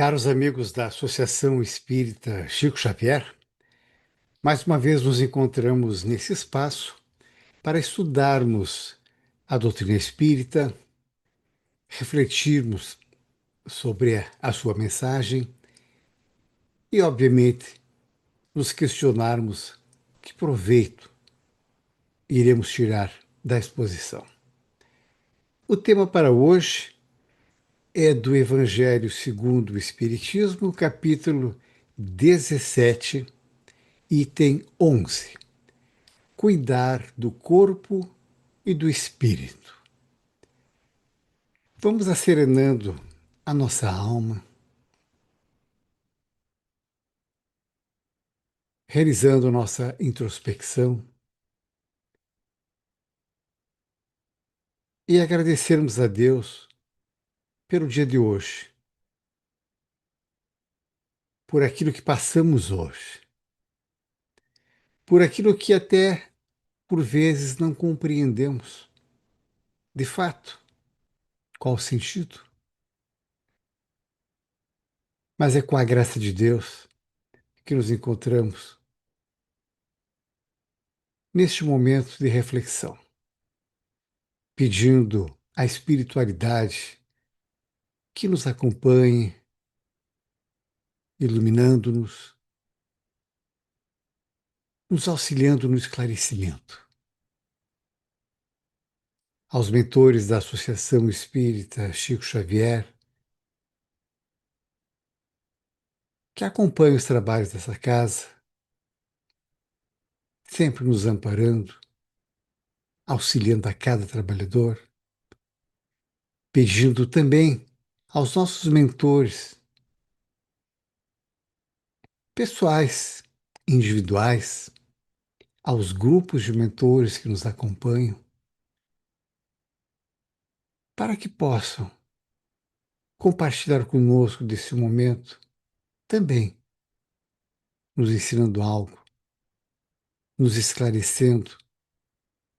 Caros amigos da Associação Espírita Chico Xavier, mais uma vez nos encontramos nesse espaço para estudarmos a doutrina espírita, refletirmos sobre a sua mensagem e, obviamente, nos questionarmos que proveito iremos tirar da exposição. O tema para hoje é do Evangelho segundo o Espiritismo, capítulo 17, item 11. Cuidar do corpo e do espírito. Vamos acerenando a nossa alma, realizando nossa introspecção e agradecermos a Deus pelo dia de hoje, por aquilo que passamos hoje, por aquilo que até por vezes não compreendemos. De fato, qual o sentido? Mas é com a graça de Deus que nos encontramos neste momento de reflexão, pedindo à espiritualidade que nos acompanhe, iluminando-nos, nos auxiliando no esclarecimento. Aos mentores da Associação Espírita Chico Xavier, que acompanham os trabalhos dessa casa, sempre nos amparando, auxiliando a cada trabalhador, pedindo também aos nossos mentores, pessoais, individuais, aos grupos de mentores que nos acompanham, para que possam compartilhar conosco desse momento, também nos ensinando algo, nos esclarecendo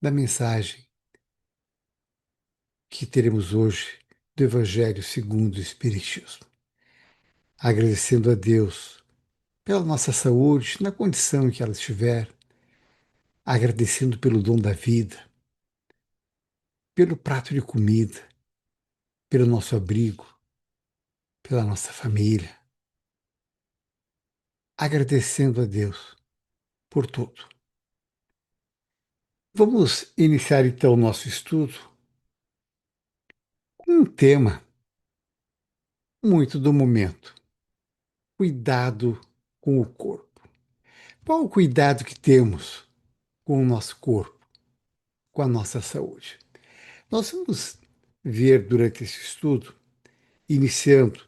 da mensagem que teremos hoje do Evangelho segundo o Espiritismo. Agradecendo a Deus pela nossa saúde, na condição em que ela estiver, agradecendo pelo dom da vida, pelo prato de comida, pelo nosso abrigo, pela nossa família, agradecendo a Deus por tudo. Vamos iniciar então o nosso estudo com um tema muito do momento: cuidado com o corpo. Qual o cuidado que temos com o nosso corpo, com a nossa saúde? Nós vamos ver durante esse estudo, iniciando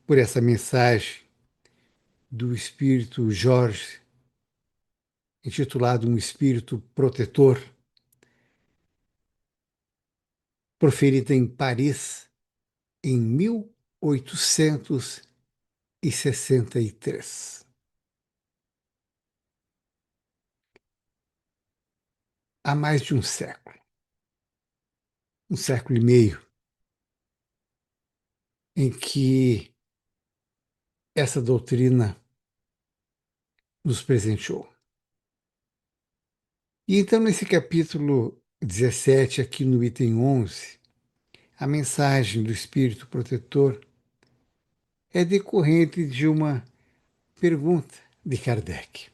por essa mensagem do Espírito Jorge, intitulado Um Espírito Protetor, proferida em Paris em 1863. Há mais de um século e meio, em que essa doutrina nos presenteou. E então, nesse capítulo 17, aqui no item 11, a mensagem do Espírito Protetor é decorrente de uma pergunta de Kardec.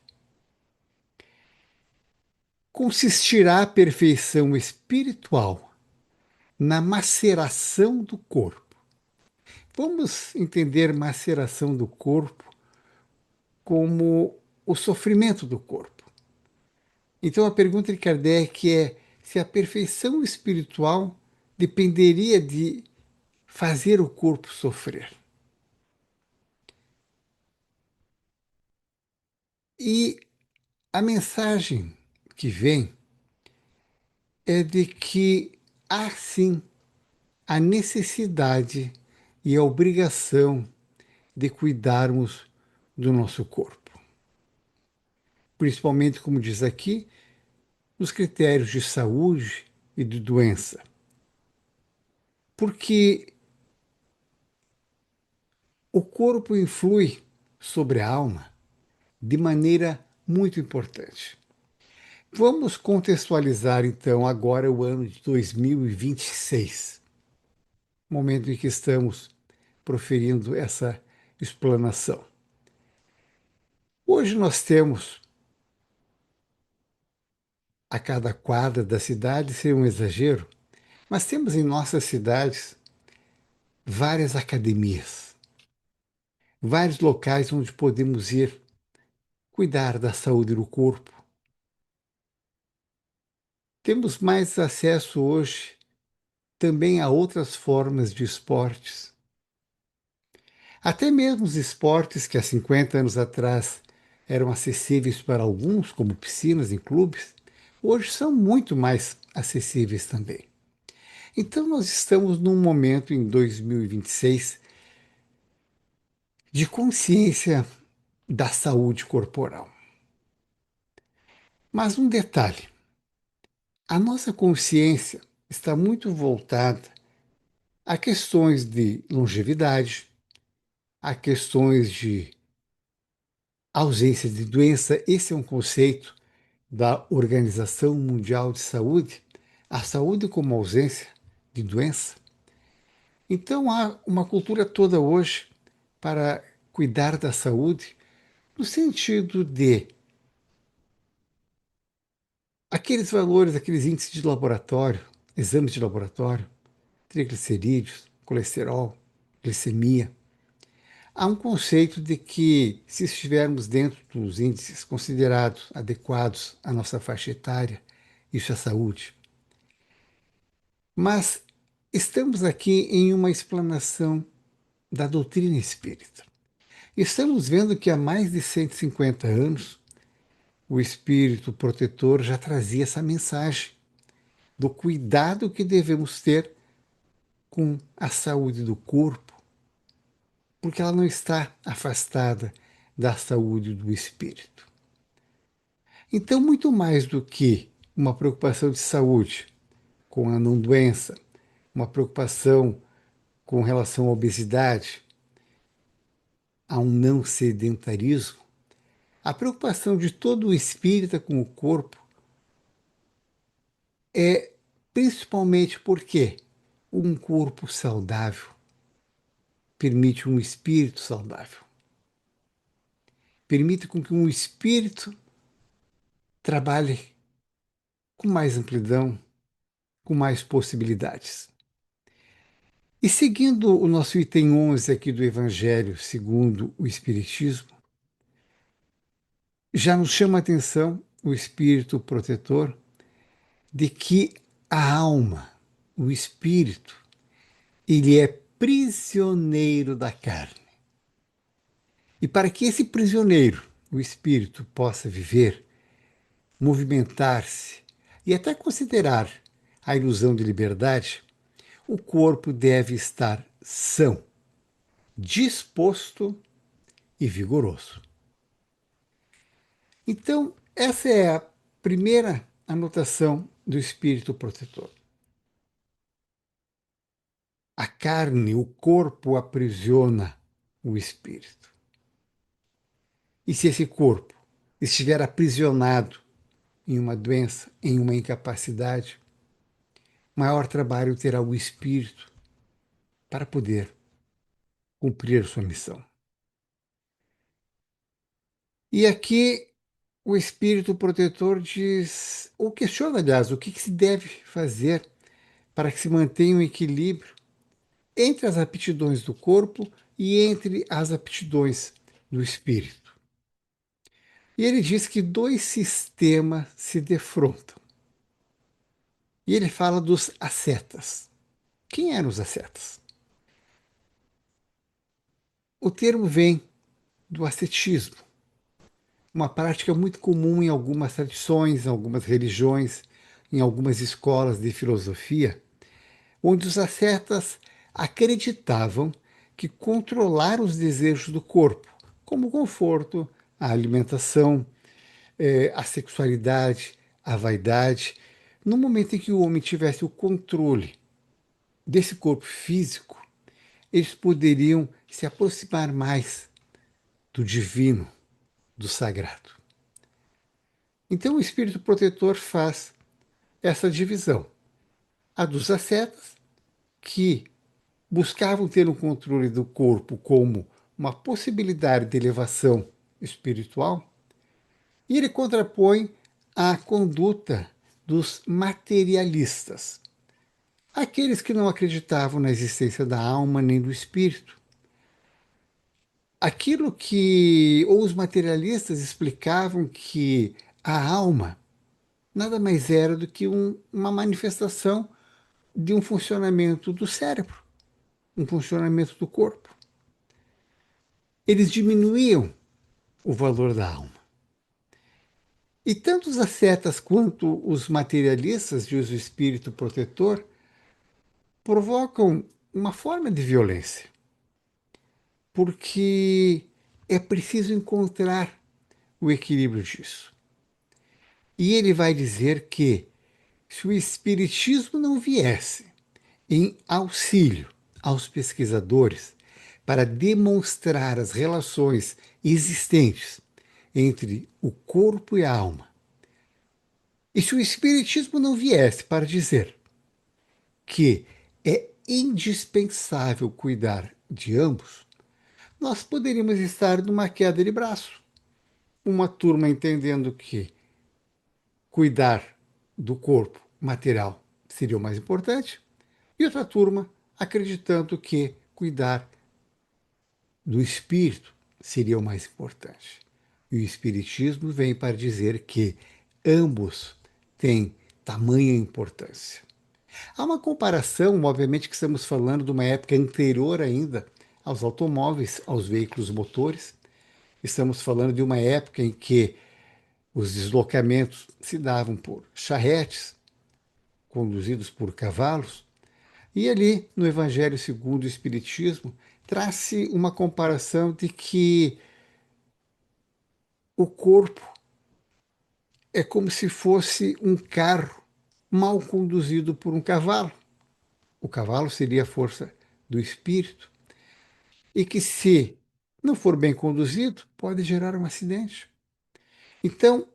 Consistirá a perfeição espiritual na maceração do corpo? Vamos entender maceração do corpo como o sofrimento do corpo. Então a pergunta de Kardec é se a perfeição espiritual dependeria de fazer o corpo sofrer. E a mensagem que vem é de que há sim a necessidade e a obrigação de cuidarmos do nosso corpo. Principalmente, como diz aqui, nos critérios de saúde e de doença. Porque O corpo influi sobre a alma de maneira muito importante. Vamos contextualizar então agora o ano de 2026, momento em que estamos proferindo essa explanação. Hoje nós temos a cada quadra da cidade, seria um exagero, mas temos em nossas cidades várias academias, vários locais onde podemos ir cuidar da saúde do corpo. Temos mais acesso hoje também a outras formas de esportes. Até mesmo os esportes que há 50 anos atrás eram acessíveis para alguns, como piscinas em clubes, hoje são muito mais acessíveis também. Então, nós estamos num momento em 2026 de consciência da saúde corporal. Mas um detalhe: a nossa consciência está muito voltada a questões de longevidade, a questões de ausência de doença. Esse é um conceito da Organização Mundial de Saúde, a saúde como ausência de doença. Então há uma cultura toda hoje para cuidar da saúde, no sentido de aqueles valores, aqueles índices de laboratório, exames de laboratório, triglicerídeos, colesterol, glicemia. Há um conceito de que, se estivermos dentro dos índices considerados adequados à nossa faixa etária, isso é saúde. Mas estamos aqui em uma explanação da doutrina espírita. Estamos vendo que há mais de 150 anos o espírito protetor já trazia essa mensagem do cuidado que devemos ter com a saúde do corpo, porque ela não está afastada da saúde do espírito. Então, muito mais do que uma preocupação de saúde com a não doença, uma preocupação com relação à obesidade, a um não sedentarismo, a preocupação de todo o espírita com o corpo é principalmente porque um corpo saudável permite um espírito saudável. Permite com que um espírito trabalhe com mais amplidão, com mais possibilidades. E seguindo o nosso item 11 aqui do Evangelho segundo o Espiritismo, já nos chama a atenção o espírito protetor de que a alma, o espírito, ele é prisioneiro da carne. E para que esse prisioneiro, o espírito, possa viver, movimentar-se e até considerar a ilusão de liberdade, o corpo deve estar são, disposto e vigoroso. Então, essa é a primeira anotação do espírito protetor. A carne, o corpo aprisiona o espírito. E se esse corpo estiver aprisionado em uma doença, em uma incapacidade, maior trabalho terá o espírito para poder cumprir sua missão. E aqui o espírito protetor diz, ou questiona, aliás, o que se deve fazer para que se mantenha um equilíbrio entre as aptidões do corpo e entre as aptidões do espírito. E ele diz que dois sistemas se defrontam. E ele fala dos ascetas. Quem eram os ascetas? O termo vem do ascetismo, uma prática muito comum em algumas tradições, em algumas religiões, em algumas escolas de filosofia, onde os ascetas acreditavam que controlar os desejos do corpo, como o conforto, a alimentação, a sexualidade, a vaidade, no momento em que o homem tivesse o controle desse corpo físico, eles poderiam se aproximar mais do divino, do sagrado. Então, o espírito protetor faz essa divisão. A dos ascetas, que buscavam ter um controle do corpo como uma possibilidade de elevação espiritual, e ele contrapõe a conduta dos materialistas, aqueles que não acreditavam na existência da alma nem do espírito. Aquilo que ou os materialistas explicavam que a alma nada mais era do que uma manifestação de um funcionamento do cérebro, um funcionamento do corpo. Eles diminuíam o valor da alma. E tanto os ascetas quanto os materialistas, diz o espírito protetor, provocam uma forma de violência, porque é preciso encontrar o equilíbrio disso. E ele vai dizer que se o espiritismo não viesse em auxílio aos pesquisadores para demonstrar as relações existentes entre o corpo e a alma, e se o espiritismo não viesse para dizer que é indispensável cuidar de ambos, nós poderíamos estar numa queda de braço. Uma turma entendendo que cuidar do corpo material seria o mais importante, e outra turma acreditando que cuidar do espírito seria o mais importante. E o espiritismo vem para dizer que ambos têm tamanha importância. Há uma comparação, obviamente que estamos falando de uma época anterior ainda aos automóveis, aos veículos motores. Estamos falando de uma época em que os deslocamentos se davam por charretes, conduzidos por cavalos. E ali, no Evangelho segundo o Espiritismo, traz-se uma comparação de que o corpo é como se fosse um carro mal conduzido por um cavalo. O cavalo seria a força do espírito, e que, se não for bem conduzido, pode gerar um acidente. Então,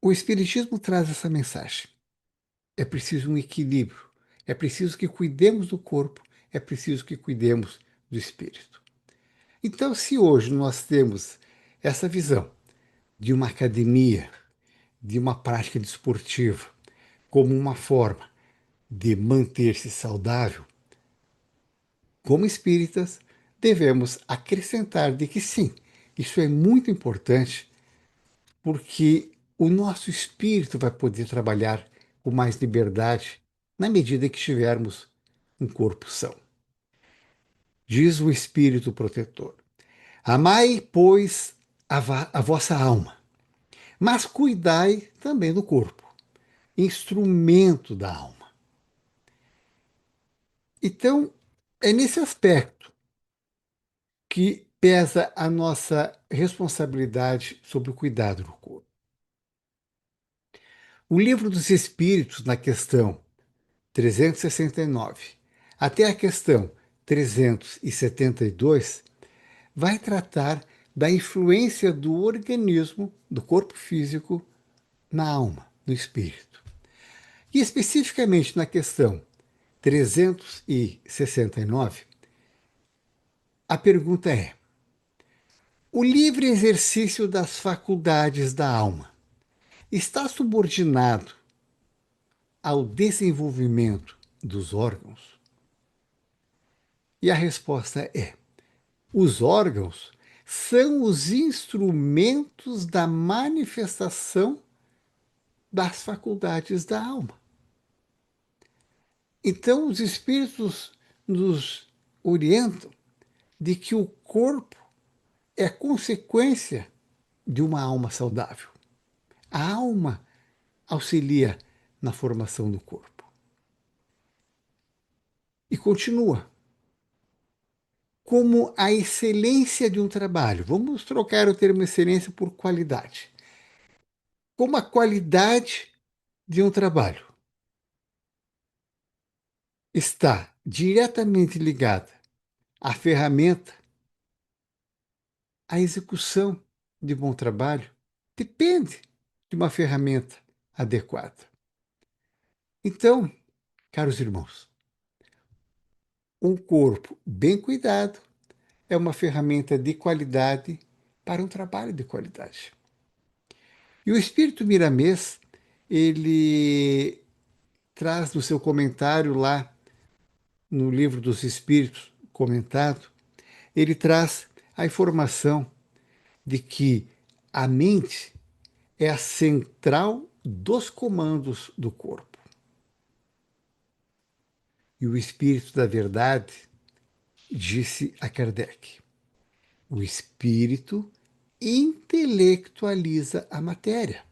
o Espiritismo traz essa mensagem. É preciso um equilíbrio. É preciso que cuidemos do corpo, é preciso que cuidemos do espírito. Então, se hoje nós temos essa visão de uma academia, de uma prática desportiva, como uma forma de manter-se saudável, como espíritas, devemos acrescentar de que sim, isso é muito importante, porque o nosso espírito vai poder trabalhar com mais liberdade na medida que tivermos um corpo são. Diz o Espírito protetor: amai, pois, a vossa alma, mas cuidai também do corpo, instrumento da alma. Então, é nesse aspecto que pesa a nossa responsabilidade sobre o cuidado do corpo. O Livro dos Espíritos, na questão 369 até a questão 372, vai tratar da influência do organismo, do corpo físico, na alma, no espírito. E especificamente na questão 369, a pergunta é: o livre exercício das faculdades da alma está subordinado ao desenvolvimento dos órgãos? E a resposta é: os órgãos são os instrumentos da manifestação das faculdades da alma. Então, os espíritos nos orientam de que o corpo é consequência de uma alma saudável. A alma auxilia na formação do corpo. E continua. Como a excelência de um trabalho, vamos trocar o termo excelência por qualidade. Como a qualidade de um trabalho está diretamente ligada à ferramenta a execução de bom trabalho depende de uma ferramenta adequada. Então, caros irmãos, um corpo bem cuidado é uma ferramenta de qualidade para um trabalho de qualidade. E o Espírito Miramês, ele traz no seu comentário lá no Livro dos Espíritos, comentado, ele traz a informação de que a mente é a central dos comandos do corpo. E o Espírito da Verdade disse a Kardec: o espírito intelectualiza a matéria,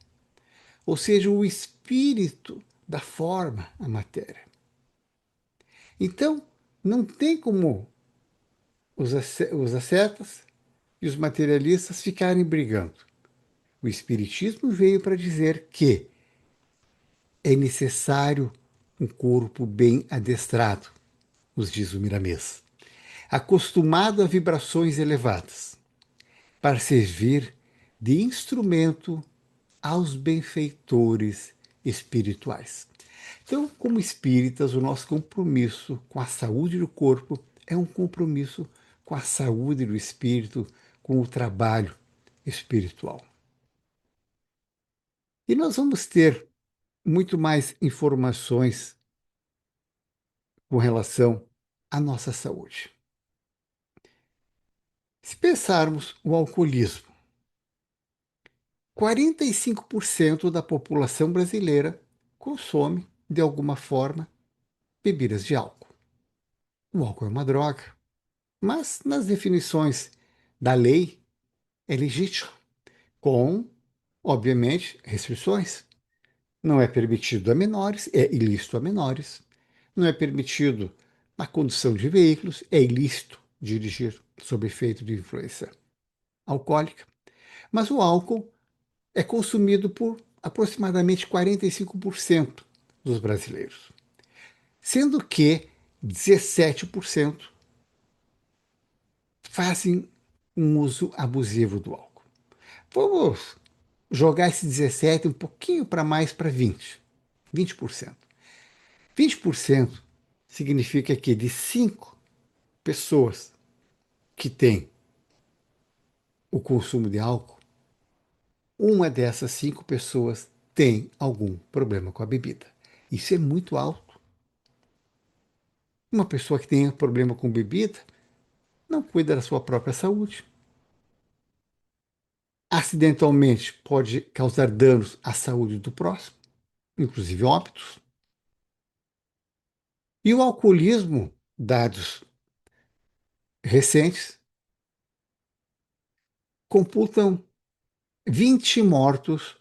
ou seja, o espírito dá forma à matéria. Então, não tem como os ascetas e os materialistas ficarem brigando. O Espiritismo veio para dizer que é necessário um corpo bem adestrado, nos diz o Miramês, acostumado a vibrações elevadas, para servir de instrumento aos benfeitores espirituais. Então, como espíritas, o nosso compromisso com a saúde do corpo é um compromisso com a saúde do espírito, com o trabalho espiritual. E nós vamos ter muito mais informações com relação à nossa saúde. Se pensarmos o alcoolismo, 45% da população brasileira consome, de alguma forma, bebidas de álcool. O álcool é uma droga, mas nas definições da lei é legítimo, com, obviamente, restrições. Não é permitido a menores, é ilícito a menores. Não é permitido na condução de veículos, é ilícito dirigir sob efeito de influência alcoólica. Mas o álcool é consumido por aproximadamente 45% dos brasileiros, sendo que 17% fazem um uso abusivo do álcool. Vamos jogar esse 17 um pouquinho para mais para 20%. 20% significa que de 5 pessoas que têm o consumo de álcool, uma dessas 5 pessoas tem algum problema com a bebida. Isso é muito alto. Uma pessoa que tem problema com bebida não cuida da sua própria saúde. Acidentalmente pode causar danos à saúde do próximo, inclusive óbitos. E o alcoolismo, dados recentes, computam 20 mortos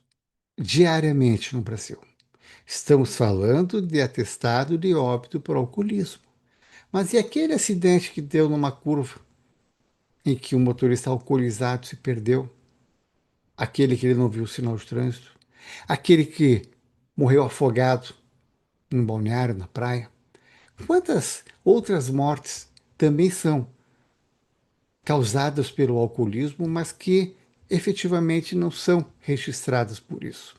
diariamente no Brasil. Estamos falando de atestado de óbito por alcoolismo. Mas e aquele acidente que deu numa curva em que um motorista alcoolizado se perdeu? Aquele que ele não viu o sinal de trânsito? Aquele que morreu afogado num balneário, na praia? Quantas outras mortes também são causadas pelo alcoolismo, mas que efetivamente não são registradas por isso?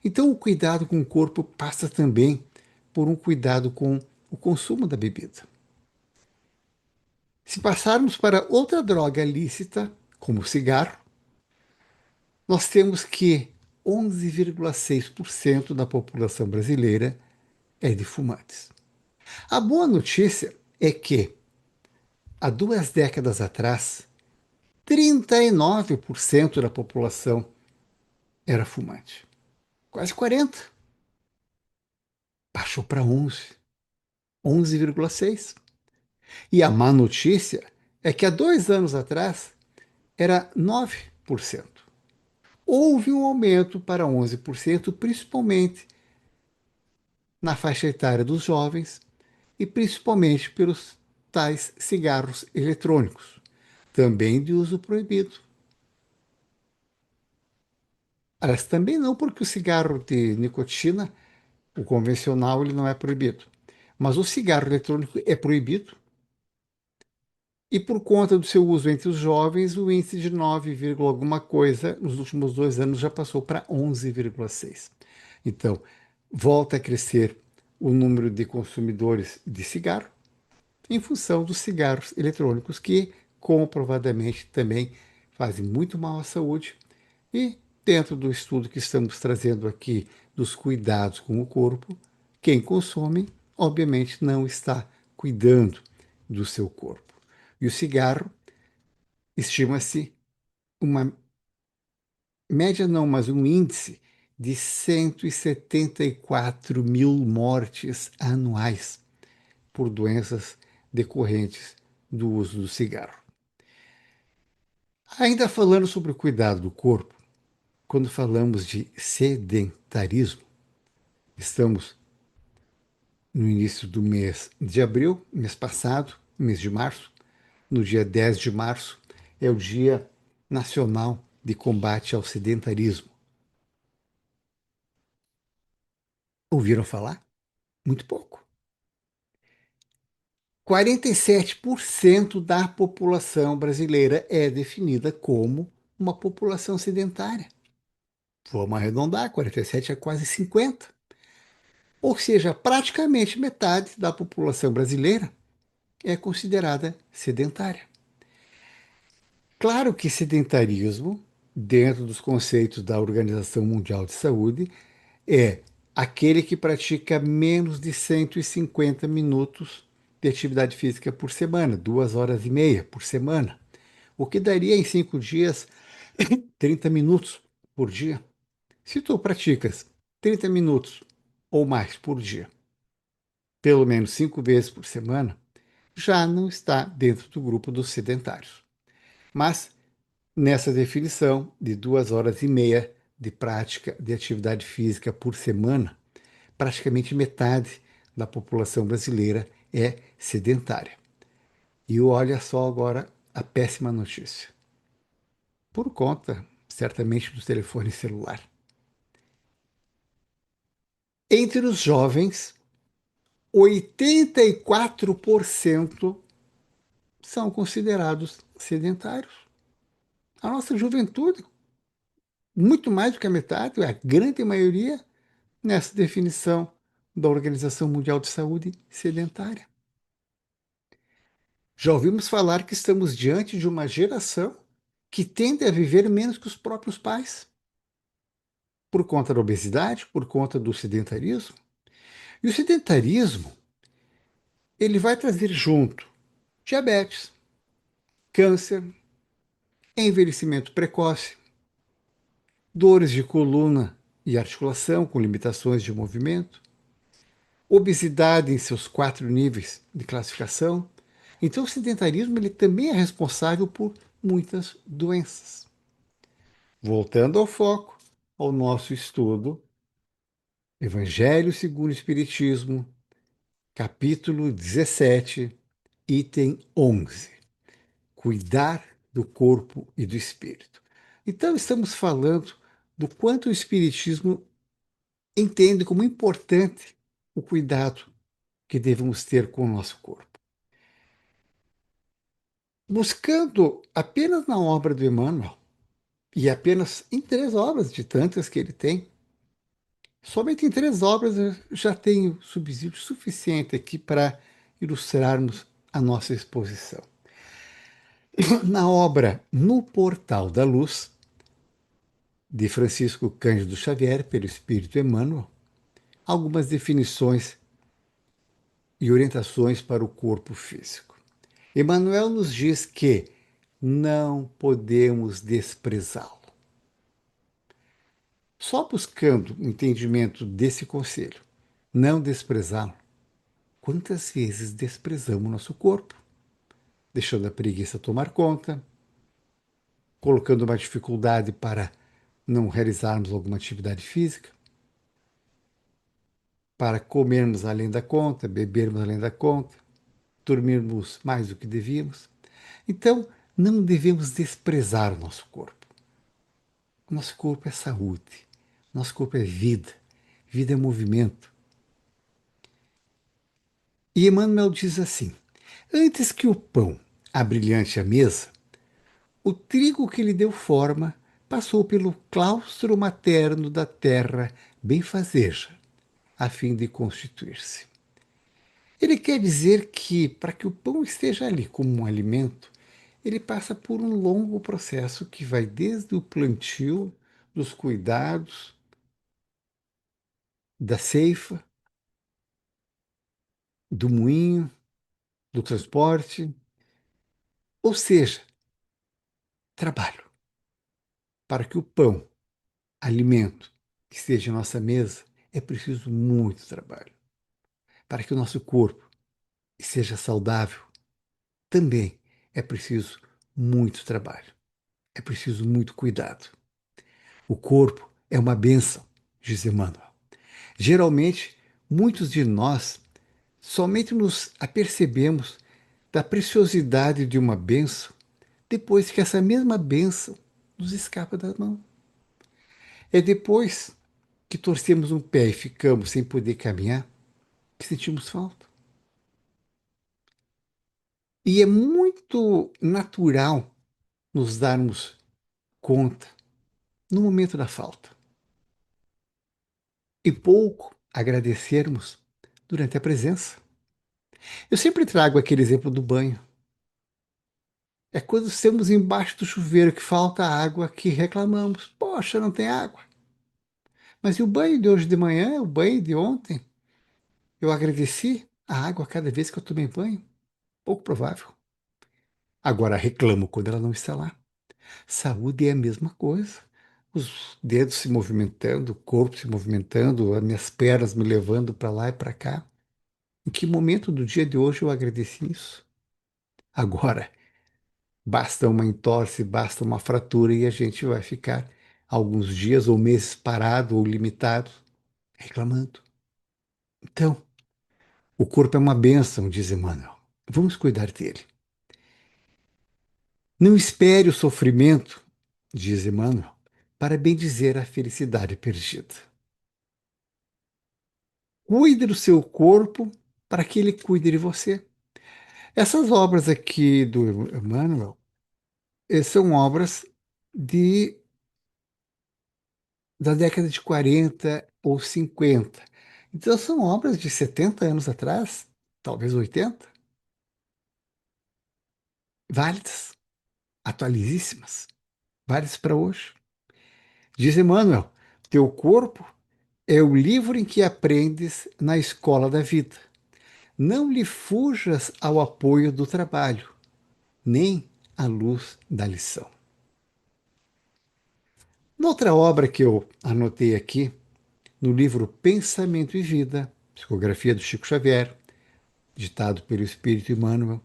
Então, o cuidado com o corpo passa também por um cuidado com o consumo da bebida. Se passarmos para outra droga lícita, como o cigarro, nós temos que 11,6% da população brasileira é de fumantes. A boa notícia é que, há 2 décadas atrás, 39% da população era fumante. Quase 40%. Baixou para 11,6%. E a má notícia é que há 2 anos atrás era 9%. Houve um aumento para 11%, principalmente na faixa etária dos jovens e principalmente pelos tais cigarros eletrônicos, também de uso proibido. Aliás, também não, porque o cigarro de nicotina, o convencional, ele não é proibido. Mas o cigarro eletrônico é proibido E por conta do seu uso entre os jovens, o índice de 9, alguma coisa nos últimos 2 anos já passou para 11,6. Então, volta a crescer o número de consumidores de cigarro em função dos cigarros eletrônicos que comprovadamente também fazem muito mal à saúde. E dentro do estudo que estamos trazendo aqui dos cuidados com o corpo, quem consome, obviamente, não está cuidando do seu corpo. E o cigarro, estima-se uma média não, mas um índice de 174 mil mortes anuais por doenças decorrentes do uso do cigarro. Ainda falando sobre o cuidado do corpo, quando falamos de sedentarismo, estamos no início do mês de abril, mês passado, mês de março, no dia 10 de março, é o Dia Nacional de Combate ao Sedentarismo. Ouviram falar? Muito pouco. 47% da população brasileira é definida como uma população sedentária. Vamos arredondar, 47 é quase 50. Ou seja, praticamente metade da população brasileira é considerada sedentária. Claro que sedentarismo, dentro dos conceitos da Organização Mundial de Saúde, é aquele que pratica menos de 150 minutos de atividade física por semana, 2 horas e meia por semana, o que daria em 5 dias 30 minutos por dia. Se tu praticas 30 minutos ou mais por dia, pelo menos 5 vezes por semana, já não está dentro do grupo dos sedentários. Mas nessa definição de 2 horas e meia de prática de atividade física por semana, praticamente metade da população brasileira é sedentária. E olha só agora a péssima notícia. Por conta, certamente, do telefone celular. Entre os jovens, 84% são considerados sedentários. A nossa juventude, muito mais do que a metade, a grande maioria, nessa definição da Organização Mundial de Saúde, sedentária. Já ouvimos falar que estamos diante de uma geração que tende a viver menos que os próprios pais, por conta da obesidade, por conta do sedentarismo. E o sedentarismo, ele vai trazer junto diabetes, câncer, envelhecimento precoce, dores de coluna e articulação com limitações de movimento, obesidade em seus 4 níveis de classificação. Então, o sedentarismo ele também é responsável por muitas doenças. Voltando ao foco, ao nosso estudo, Evangelho segundo o Espiritismo, capítulo 17, item 11. Cuidar do corpo e do espírito. Então, estamos falando do quanto o Espiritismo entende como importante o cuidado que devemos ter com o nosso corpo. Buscando apenas na obra do Emmanuel, e apenas em 3 obras de tantas que ele tem, somente em 3 obras eu já tenho subsídio suficiente aqui para ilustrarmos a nossa exposição. Na obra No Portal da Luz, de Francisco Cândido Xavier, pelo Espírito Emmanuel, algumas definições e orientações para o corpo físico. Emmanuel nos diz que não podemos desprezá-lo. Só buscando o entendimento desse conselho, não desprezá-lo, quantas vezes desprezamos nosso corpo, deixando a preguiça tomar conta, colocando uma dificuldade para não realizarmos alguma atividade física, para comermos além da conta, bebermos além da conta, dormirmos mais do que devíamos. Então, não devemos desprezar o nosso corpo. O nosso corpo é saúde, nosso corpo é vida, vida é movimento. E Emmanuel diz assim: antes que o pão abrilhante a mesa, o trigo que lhe deu forma passou pelo claustro materno da terra benfazeja, a fim de constituir-se. Ele quer dizer que, para que o pão esteja ali como um alimento, ele passa por um longo processo que vai desde o plantio, dos cuidados, da ceifa, do moinho, do transporte, ou seja, trabalho. Para que o pão, alimento, que esteja em nossa mesa, é preciso muito trabalho. Para que o nosso corpo seja saudável, também é preciso muito trabalho. É preciso muito cuidado. O corpo é uma bênção, diz Emmanuel. Geralmente, muitos de nós somente nos apercebemos da preciosidade de uma bênção depois que essa mesma bênção nos escapa da mão. É depois que torcemos um pé e ficamos sem poder caminhar que sentimos falta. E é muito natural nos darmos conta no momento da falta e pouco agradecermos durante a presença. Eu sempre trago aquele exemplo do banho. É quando estamos embaixo do chuveiro que falta água que reclamamos. Poxa, não tem água. Mas e o banho de hoje de manhã, o banho de ontem? Eu agradeci a água cada vez que eu tomei banho? Pouco provável. Agora reclamo quando ela não está lá. Saúde é a mesma coisa. Os dedos se movimentando, o corpo se movimentando, as minhas pernas me levando para lá e para cá. Em que momento do dia de hoje eu agradeci isso? Agora, basta uma entorse, basta uma fratura e a gente vai ficar alguns dias ou meses parado ou limitado, reclamando. Então, o corpo é uma bênção, diz Emmanuel. Vamos cuidar dele. Não espere o sofrimento, diz Emmanuel, para bendizer a felicidade perdida. Cuide do seu corpo para que ele cuide de você. Essas obras aqui do Emmanuel são obras de, da década de 40 ou 50. Então são obras de 70 anos atrás, talvez 80, válidas, atualíssimas, válidas para hoje. Diz Emmanuel, teu corpo é o livro em que aprendes na escola da vida. Não lhe fujas ao apoio do trabalho, nem à luz da lição. Noutra obra que eu anotei aqui, no livro Pensamento e Vida, psicografia do Chico Xavier, ditado pelo Espírito Emmanuel,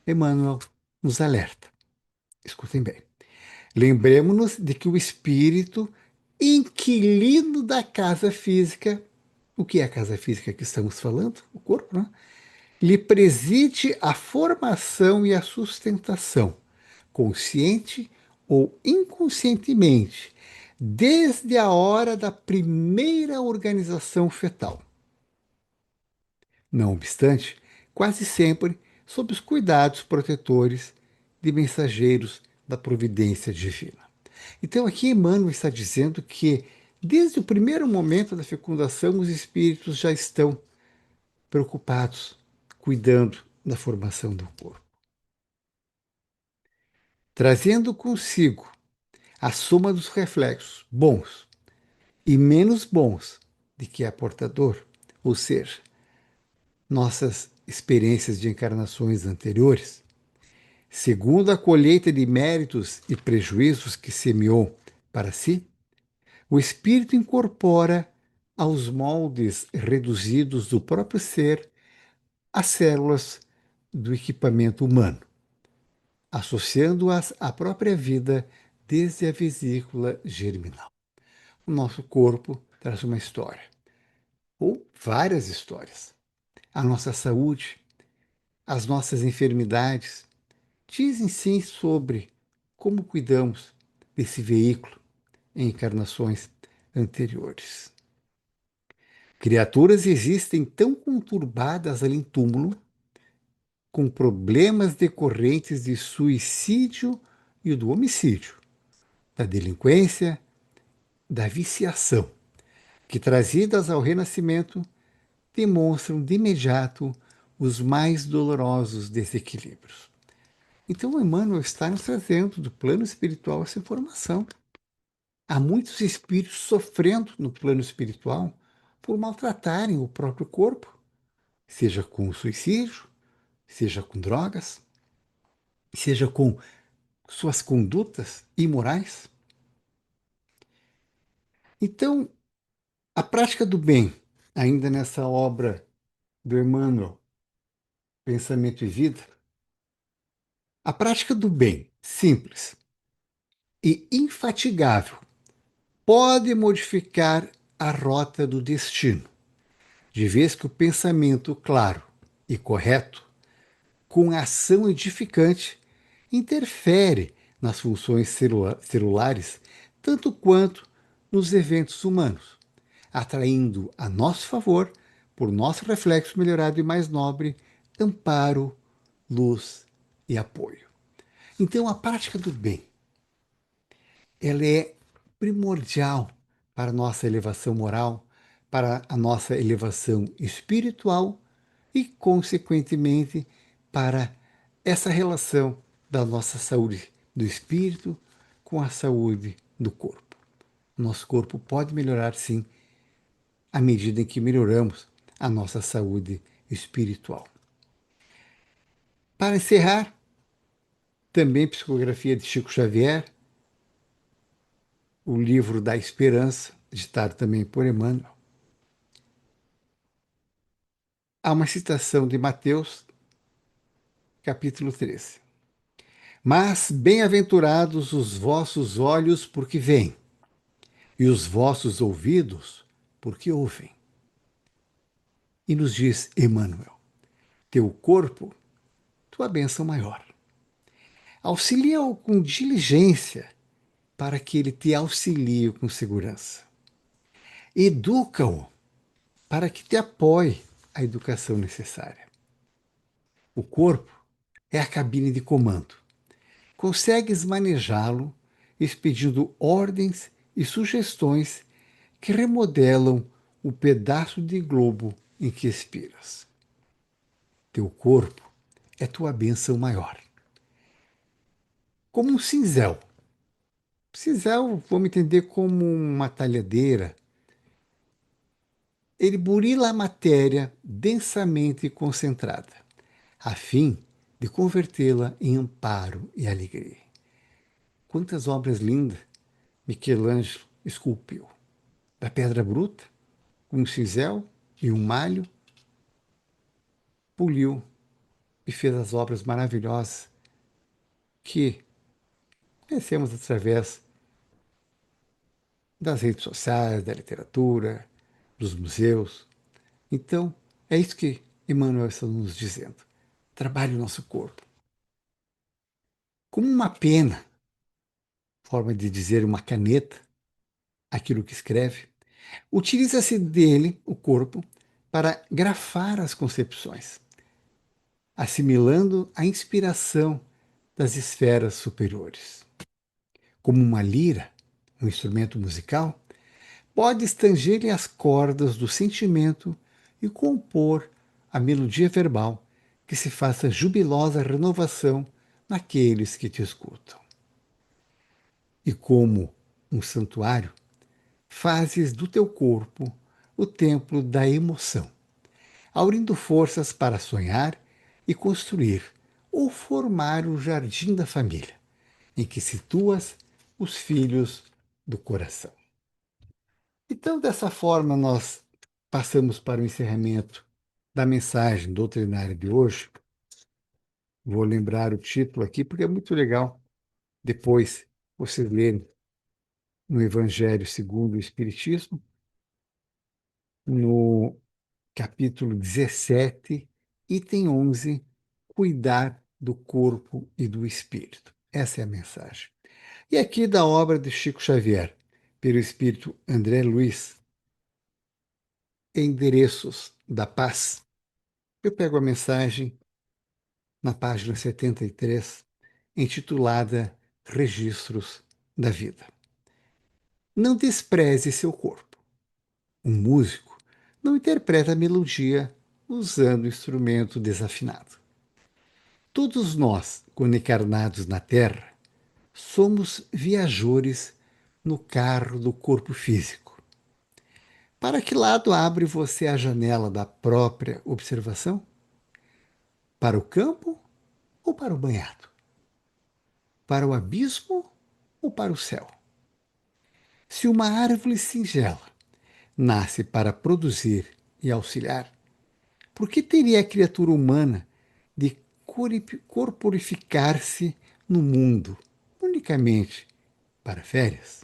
Emmanuel nos alerta. Escutem bem. Lembremos-nos de que o espírito, inquilino da casa física, o que é a casa física que estamos falando? O corpo, né? Lhe preside a formação e a sustentação, consciente ou inconscientemente, desde a hora da primeira organização fetal. Não obstante, quase sempre sob os cuidados protetores de mensageiros da providência divina. Então, aqui Emmanuel está dizendo que, desde o primeiro momento da fecundação, os espíritos já estão preocupados, cuidando da formação do corpo, trazendo consigo a soma dos reflexos bons e menos bons de que é portador, ou seja, nossas experiências de encarnações anteriores, segundo a colheita de méritos e prejuízos que semeou para si, o espírito incorpora aos moldes reduzidos do próprio ser as células do equipamento humano, associando-as à própria vida desde a vesícula germinal. O nosso corpo traz uma história, ou várias histórias. A nossa saúde, as nossas enfermidades, dizem sim sobre como cuidamos desse veículo em encarnações anteriores. Criaturas existem tão conturbadas ali em túmulo com problemas decorrentes de suicídio e do homicídio, da delinquência, da viciação, que trazidas ao renascimento demonstram de imediato os mais dolorosos desequilíbrios. Então, o Emmanuel está nos trazendo do plano espiritual essa informação. Há muitos espíritos sofrendo no plano espiritual por maltratarem o próprio corpo, seja com suicídio, seja com drogas, seja com suas condutas imorais. Então, a prática do bem, ainda nessa obra do Emmanuel, Pensamento e Vida, a prática do bem, simples e infatigável, pode modificar a rota do destino, de vez que o pensamento claro e correto, com ação edificante, interfere nas funções celulares, tanto quanto nos eventos humanos, atraindo a nosso favor, por nosso reflexo melhorado e mais nobre, amparo, luz e apoio. Então, a prática do bem, ela é primordial para a nossa elevação moral, para a nossa elevação espiritual e, consequentemente, para essa relação da nossa saúde do espírito com a saúde do corpo. Nosso corpo pode melhorar, sim, à medida em que melhoramos a nossa saúde espiritual. Para encerrar, também psicografia de Chico Xavier, o livro da Esperança, ditado também por Emmanuel. Há uma citação de Mateus, capítulo 13. Mas bem-aventurados os vossos olhos, porque veem, e os vossos ouvidos, porque ouvem. E nos diz Emmanuel, teu corpo, tua bênção maior. Auxilia-o com diligência, para que ele te auxilie com segurança. Educa-o, para que te apoie a educação necessária. O corpo é a cabine de comando. Consegues manejá-lo, expedindo ordens e sugestões que remodelam o pedaço de globo em que expiras. Teu corpo é tua bênção maior. Como um cinzel. Cinzel, vamos entender como uma talhadeira. Ele burila a matéria densamente concentrada, a fim de convertê-la em amparo e alegria. Quantas obras lindas Michelangelo esculpiu. Da pedra bruta, com um cinzel e um malho, poliu e fez as obras maravilhosas que conhecemos através das redes sociais, da literatura, dos museus. Então, é isso que Emmanuel está nos dizendo. Trabalhe o nosso corpo. Como uma pena, forma de dizer uma caneta, aquilo que escreve, utiliza-se dele, o corpo, para grafar as concepções, assimilando a inspiração das esferas superiores. Como uma lira, um instrumento musical, pode tanger-lhe as cordas do sentimento e compor a melodia verbal que se faça jubilosa renovação naqueles que te escutam. E como um santuário, fazes do teu corpo o templo da emoção, aurindo forças para sonhar e construir ou formar o jardim da família, em que situas os filhos do coração. Então, dessa forma, nós passamos para o encerramento da mensagem doutrinária de hoje. Vou lembrar o título aqui, porque é muito legal depois vocês lerem no Evangelho segundo o Espiritismo, no capítulo 17, item 11, cuidar do corpo e do espírito. Essa é a mensagem. E aqui da obra de Chico Xavier, pelo espírito André Luiz, Endereços da Paz, eu pego a mensagem na página 73, intitulada Registros da Vida. Não despreze seu corpo. Um músico não interpreta a melodia usando instrumento desafinado. Todos nós, quando encarnados na Terra, somos viajores no carro do corpo físico. Para que lado abre você a janela da própria observação? Para o campo ou para o banhado? Para o abismo ou para o céu? Se uma árvore singela nasce para produzir e auxiliar, por que teria a criatura humana de corporificar-se no mundo unicamente para férias?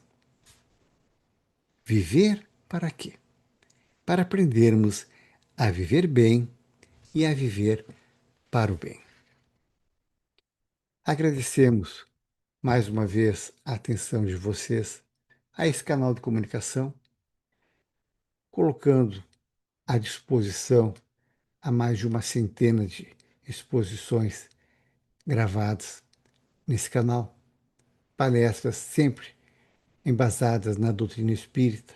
Viver para quê? Para aprendermos a viver bem e a viver para o bem. Agradecemos mais uma vez a atenção de vocês a esse canal de comunicação, colocando à disposição a mais de uma centena de exposições gravadas nesse canal, palestras sempre embasadas na doutrina espírita,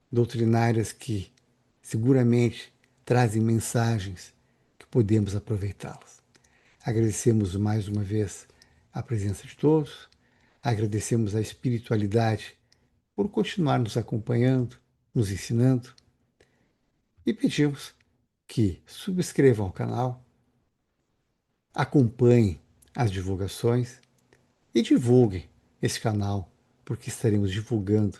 doutrinárias que seguramente trazem mensagens que podemos aproveitá-las. Agradecemos mais uma vez a presença de todos, agradecemos a espiritualidade por continuar nos acompanhando, nos ensinando e pedimos que subscrevam o canal, acompanhem as divulgações e divulguem esse canal, porque estaremos divulgando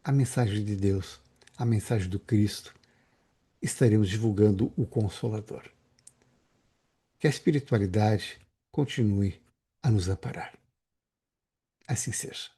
a mensagem de Deus, a mensagem do Cristo, estaremos divulgando o Consolador. Que a espiritualidade continue a nos amparar. Assim seja.